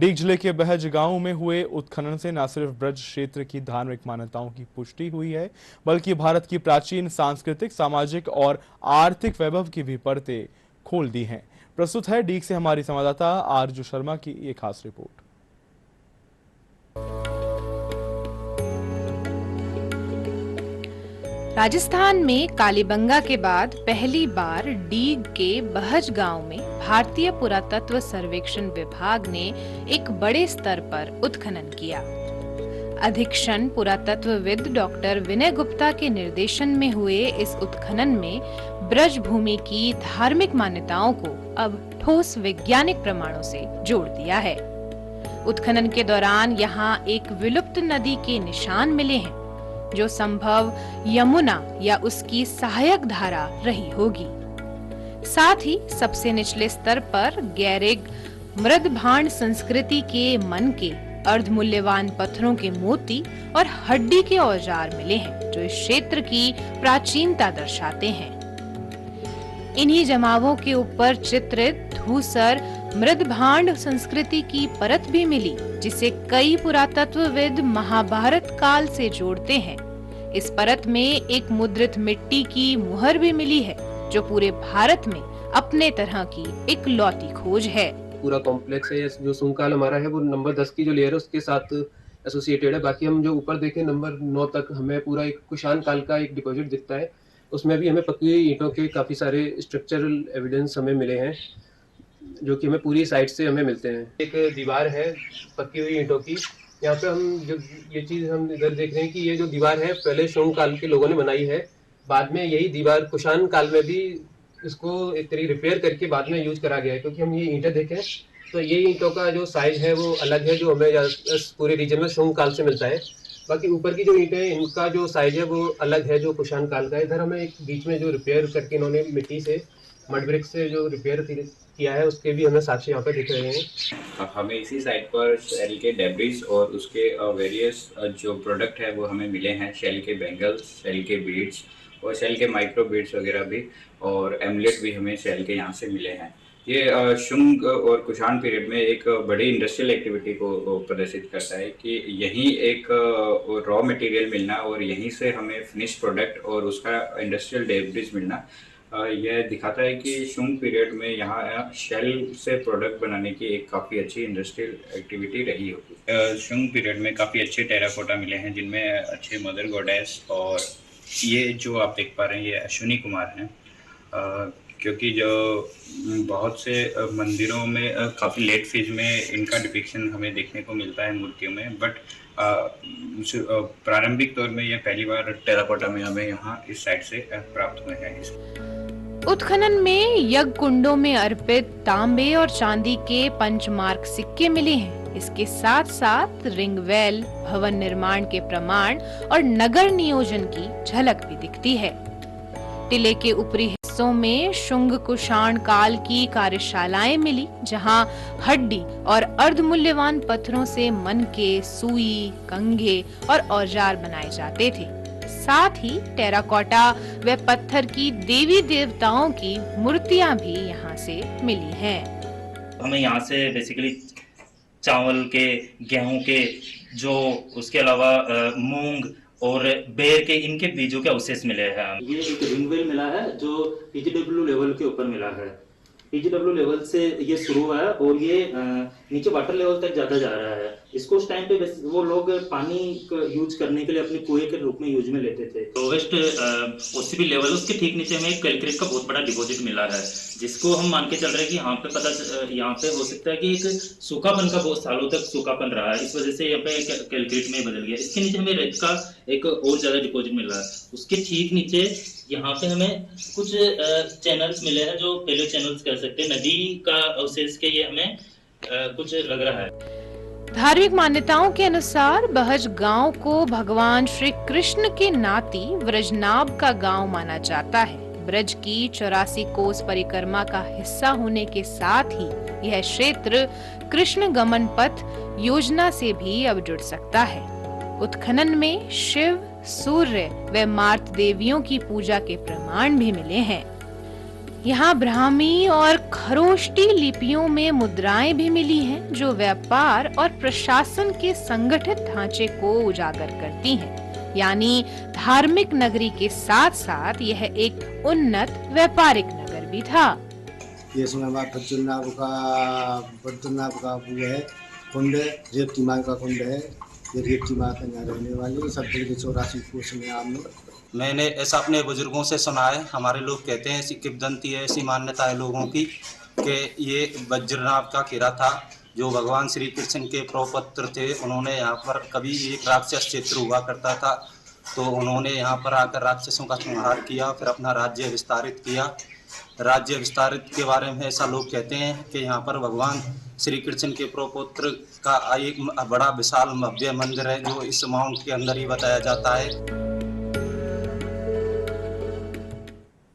डीग जिले के बहज गांव में हुए उत्खनन से न सिर्फ ब्रज क्षेत्र की धार्मिक मान्यताओं की पुष्टि हुई है, बल्कि भारत की प्राचीन सांस्कृतिक, सामाजिक और आर्थिक वैभव की भी परतें खोल दी हैं। प्रस्तुत है डीग से हमारी संवाददाता आरजू शर्मा की एक खास रिपोर्ट। राजस्थान में कालीबंगा के बाद पहली बार डीग के बहज गांव में भारतीय पुरातत्व सर्वेक्षण विभाग ने एक बड़े स्तर पर उत्खनन किया। अधीक्षण पुरातत्वविद डॉक्टर विनय गुप्ता के निर्देशन में हुए इस उत्खनन में ब्रज भूमि की धार्मिक मान्यताओं को अब ठोस वैज्ञानिक प्रमाणों से जोड़ दिया है। उत्खनन के दौरान यहाँ एक विलुप्त नदी के निशान मिले हैं, जो संभव यमुना या उसकी सहायक धारा रही होगी। साथ ही सबसे निचले स्तर पर गैरिग मृदभांड संस्कृति के मन के अर्धमूल्यवान पत्थरों के मोती और हड्डी के औजार मिले हैं, जो इस क्षेत्र की प्राचीनता दर्शाते हैं। इन्हीं जमावों के ऊपर चित्रित धूसर मृदभांड संस्कृति की परत भी मिली, जिसे कई पुरातत्वविद महाभारत काल से जोड़ते हैं। इस परत में एक मुद्रित मिट्टी की मुहर भी मिली है, जो पूरे भारत में अपने तरह की एक लौती खोज है। पूरा कॉम्प्लेक्स है, जो सुंकाल हमारा है वो नंबर 10 की जो लेयर है उसके साथ एसोसिएटेड है। बाकी हम जो ऊपर देखें नंबर 9 तक हमें पूरा एक कुषाण काल का एक डिपॉजिट दिखता है। उसमें भी हमें पकी हुई ईंटों के काफ़ी सारे स्ट्रक्चरल एविडेंस हमें मिले हैं, जो कि हमें पूरी साइड से हमें मिलते हैं। एक दीवार है पकी हुई ईंटों की। यहाँ पे हम जो ये चीज़ हम इधर देख रहे हैं कि ये जो दीवार है पहले शोंग काल के लोगों ने बनाई है। बाद में यही दीवार कुषाण काल में भी इसको एक तरीके रिपेयर करके बाद में यूज करा गया है। क्योंकि हम ये ईंटें देखें तो ये ईंटों का जो साइज है वो अलग है, जो हमें पूरे रीजन में शोंग काल से मिलता है। बाकी ऊपर की जो ईंटें हैं इनका जो साइज है वो अलग है, जो कुषाण काल का है। इधर हमें एक बीच में जो रिपेयर करके इन्होंने मिट्टी से मड ब्रिक से जो रिपेयर किया है उसके भी हमें साक्ष्य यहाँ पे दिख रहे हैं। हमें इसी साइट पर शेल के डेब्रिस और उसके वेरियस जो प्रोडक्ट है वो हमें मिले हैं। शेल के बैंगल्स, शेल के बीड्स और शेल के माइक्रो बीड्स वगैरह भी, और एमलेट भी हमें शेल के यहाँ से मिले हैं। ये शुंग और कुषाण पीरियड में एक बड़ी इंडस्ट्रियल एक्टिविटी को प्रदर्शित करता है कि यहीं एक रॉ मटेरियल मिलना और यहीं से हमें फिनिश प्रोडक्ट और उसका इंडस्ट्रियल डेब्रिस मिलना यह दिखाता है कि शुंग पीरियड में यहाँ शेल से प्रोडक्ट बनाने की एक काफ़ी अच्छी इंडस्ट्रियल एक्टिविटी रही होगी। शुंग पीरियड में काफ़ी अच्छे टेराकोटा मिले हैं, जिनमें अच्छे मदर गॉडेस, और ये जो आप देख पा रहे हैं ये अश्विनी कुमार हैं। क्योंकि जो बहुत से मंदिरों में काफ़ी लेट फेज में इनका डिपिक्शन हमें देखने को मिलता है मूर्तियों में, बट प्रारंभिक तौर में ये पहली बार टेराकोटा में हमें यहाँ इस साइड से प्राप्त हुए हैं। उत्खनन में यज्ञ कुंडों में अर्पित तांबे और चांदी के पंचमार्क सिक्के मिले हैं। इसके साथ साथ रिंगवेल, भवन निर्माण के प्रमाण और नगर नियोजन की झलक भी दिखती है। टिले के ऊपरी हिस्सों में शुंग कुषाण काल की कार्यशालाएं मिली, जहां हड्डी और अर्धमूल्यवान पत्थरों से मन के सुई, कंघे और औजार बनाए जाते थे। साथ ही टेराकोटा व पत्थर की देवी देवताओं की मूर्तियां भी यहाँ से मिली हैं। हमें यहाँ से बेसिकली चावल के, गेहूं के, जो उसके अलावा मूंग और बेर के, इनके बीजों के अवशेष मिले हैं। ये एक रिंगवेल मिला है जो पीजीडब्ल्यू लेवल के ऊपर मिला है। पीजीडब्ल्यू लेवल से ये शुरू हुआ है और ये नीचे वाटर लेवल तक ज्यादा जा रहा है। इसको उस टाइम पे वो लोग पानी यूज करने के लिए अपने कुएं के रूप में यूज में लेते थे। लोवेस्ट ओसीबी लेवल, उसके ठीक नीचे हमें एक कैलक्रीट का बहुत बड़ा डिपॉजिट मिला है, जिसको हम मान के चल रहे हैं कि यहाँ पे हो सकता है कि एक सूखापन का बहुत सालों तक सूखापन रहा है, इस वजह से यहाँ पे कैलक्रीट में बदल गया। इसके नीचे हमें रेत का एक और ज्यादा डिपॉजिट मिल रहा है। उसके ठीक नीचे यहाँ पे हमें कुछ चैनल्स मिले हैं, जो पेलियो चैनल्स कह सकते हैं, नदी का अवशेष के ये हमें कुछ लग रहा है। धार्मिक मान्यताओं के अनुसार बहज गांव को भगवान श्री कृष्ण के नाती व्रजनाभ का गांव माना जाता है। ब्रज की 84 कोस परिक्रमा का हिस्सा होने के साथ ही यह क्षेत्र कृष्ण गमन पथ योजना से भी अब जुड़ सकता है। उत्खनन में शिव, सूर्य व मार्त देवियों की पूजा के प्रमाण भी मिले हैं। यहाँ ब्राह्मी और खरोष्टी लिपियों में मुद्राएं भी मिली हैं, जो व्यापार और प्रशासन के संगठित ढांचे को उजागर करती हैं। यानी धार्मिक नगरी के साथ साथ यह एक उन्नत व्यापारिक नगर भी था। ये इसमें हमारा बद्रीनाथ का वो है कुंड है, रेवती माँ का कुंड है। ये रेवती माँ के यहाँ रहने वाली सब 84 कोस में आपने। मैंने ऐसा अपने बुजुर्गों से सुना है, हमारे लोग कहते हैं, ऐसी किंवदंती है, ऐसी मान्यता है लोगों की कि ये बद्रीनाथ का किला था, जो भगवान श्री कृष्ण के प्रपौत्र थे। उन्होंने यहाँ पर कभी एक राक्षस क्षेत्र हुआ करता था, तो उन्होंने यहाँ पर आकर राक्षसों का संहार किया, फिर अपना राज्य विस्तारित किया। राज्य विस्तारित के बारे में ऐसा लोग कहते हैं कि यहाँ पर भगवान श्री कृष्ण के प्रपौत्र का एक बड़ा विशाल भव्य मंदिर है, जो इस माउंट के अंदर ही बताया जाता है।